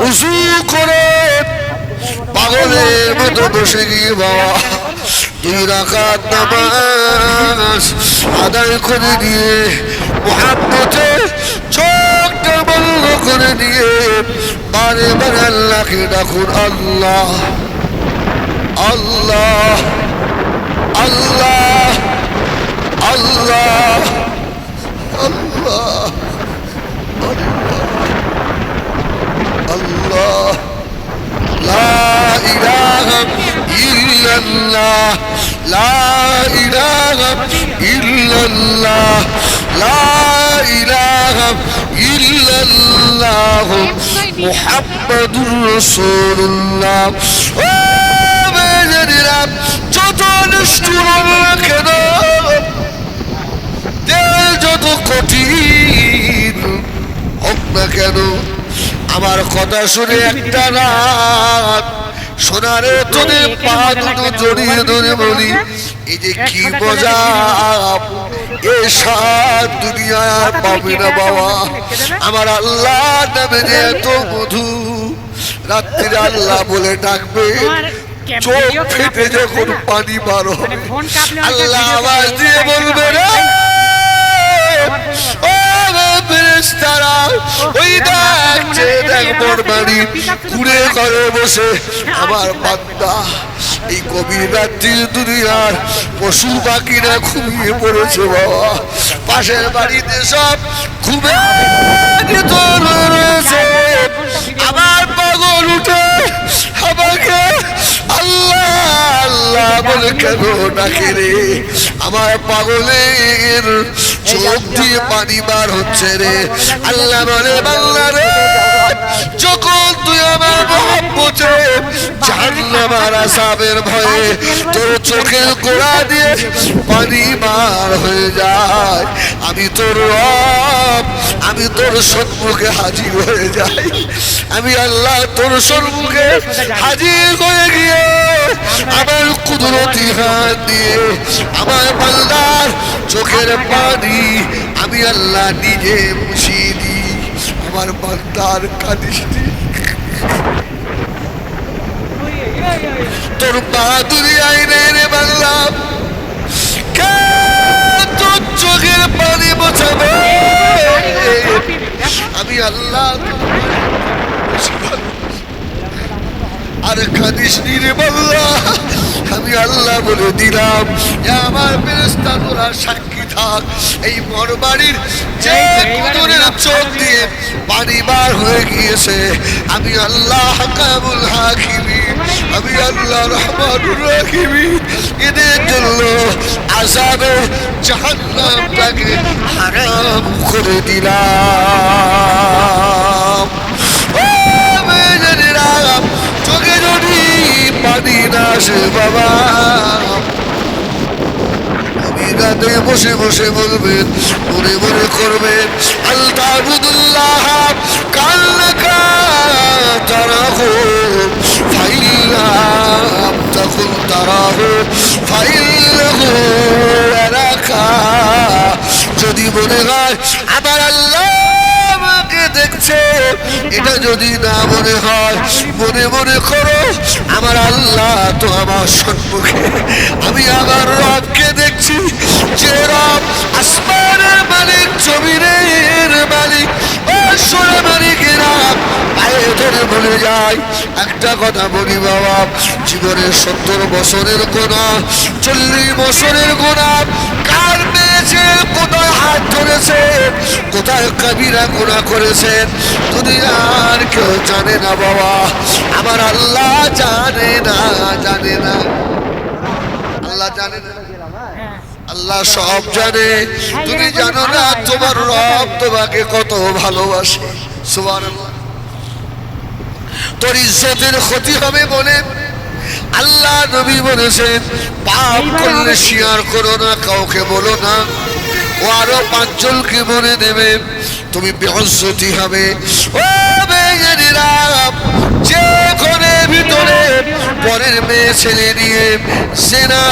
উজু করে পাগলের মতো বসে গিয়ে বাবা 2 রাকাত নামাজ আদায় করে দিয়ে মুহাব্বতে চোখটা বন্ধ করে দিয়ে বারে বারে আল্লাহকে ডাকুন, আল্লাহ আল্লাহ আল্লাহ আল্লাহ আল্লাহ আল্লাহ লা ইলাহা ইল্লাল্লাহ লা ইলাহা ইল্লাল্লাহ লা ইলাহা ইল্লাল্লাহ মুহাম্মাদুর রাসূলুল্লাহ। ও বেজেরা যত নিষ্ঠুর না কেন, যত কঠিন হোক না কেন, আমার কথা শুনে একটা রাত সোনারে তোদের পা দুটো জড়িয়ে ধরে বলি, এই যে কি মজা, এ সাত দুনিয়া পাবে না বাবা। আমার আল্লাহ নামে যে এত মধু, রাত্রিরে আল্লাহ বলে ডাকবে, চোখ ফেটে যখন পানি বার হবে আল্লাহ আওয়াজ দিয়ে বলবে রে ও ফেরেশতারা, ওই দেখছে দেখ বড়বাড়ি কুড়ে ঘরে বসে আমার বান্দা এই গভীর রাত্রির দুনিয়ার পশু পাখিরা ঘুমিয়ে পড়েছে বাবা, পাশের বাড়িতে সব ঘুমে রয়েছে, আমার পাগল উঠে আমাকে আল্লাহ আল্লাহ বলে কেন ডাকে রে, আমার পাগলের চোখ দিয়ে পানি বার হচ্ছে রে। আল্লাহ বলে বাংলা রে, যখন তুই আমার মহব্বতে জাহান্নামের আযাবের ভয়ে তোর চোখের গোড়া দিয়ে পানি বার হয়ে যায়, আমি তোর রব, আমি তোর সম্মুখে হাজির হয়ে যাই, আমি আল্লাহ তোর সম্মুখে হাজির হয়ে গিয়ে আমার কুদরতি হাত দিয়ে আমার বান্দার চোখের পানি আমি আল্লাহ নিজে মুছিয়ে দিই, আমার বান্দার কাঁদিস তোর বাহাদুরি আইনে রে বাংলা, কে তোর চোখের পানি মোছাবে, আমি আল্লাহ আর কাঁদিস নি রে বাংলা, আমি আল্লাহ বলে দিলাম, আমার ফেরেশতা তোরা সাক্ষী থাক, এই বড়বাড়ির যে কুদরের চোখ দিয়ে পানি বার হয়ে গিয়েছে, আমি আল্লাহ হাকামুল হাকিমিন, আমি আল্লাহ রহমানুর রহিমিন, এদের জন্য আযাবে জাহান্নামটাকে হারাম করে দিলাম। চোখে যদি পানি না আসে বাবা, আমি রাতে বসে বসে বলবেন, মনে মনে করবেন, আল্লাহ আবুদুল্লাহ কান্নাকা তারাহু ফাইল্লাম তখন তারাহু ফাইল্লাহু ইয়ারাকা, যদি মনে হয় আমার আল্লাহ দেখছে, এটা যদি না মনে হয়, মনে মনে করো আমার আল্লাহ তো আমার সম্মুখে, আমি আমার রবকে দেখছি, যে রব আসমানের মালিক, জমিনের মালিক, ঐশ্বরের মালিকেরা পায়ে ধরে বলে যায়। একটা কথা বলি বাবা, জীবনের 70 বছরের গোনা, 40 বছরের গোনা কার পেয়েছে, কোথায় হাত ধরেছে, কোথায় কবিরা গুনাহ করেছেন, দুনিয়ার কেউ জানে না বাবা, আমার আল্লাহ জানে না, জানে না, আল্লাহ জানে না, আল্লাহ সব জানে। তুমি জানো না তোমার রব তোমাকে কত ভালোবাসে, সুবহানাল্লাহ। তোর ইজ্জতের ক্ষতি হবে বলে আল্লাহ নবী বলেছেন, পাপ করলে শেয়ার করো না, কাউকে বলো না, ও আরো 5 জনকে বলে দেবে, তুমি বেইজ্জতি হবে। ও বেঈমানেরা, যে ঘরের ভিতরে পরের মেয়ে ছেলে নিয়ে জিনা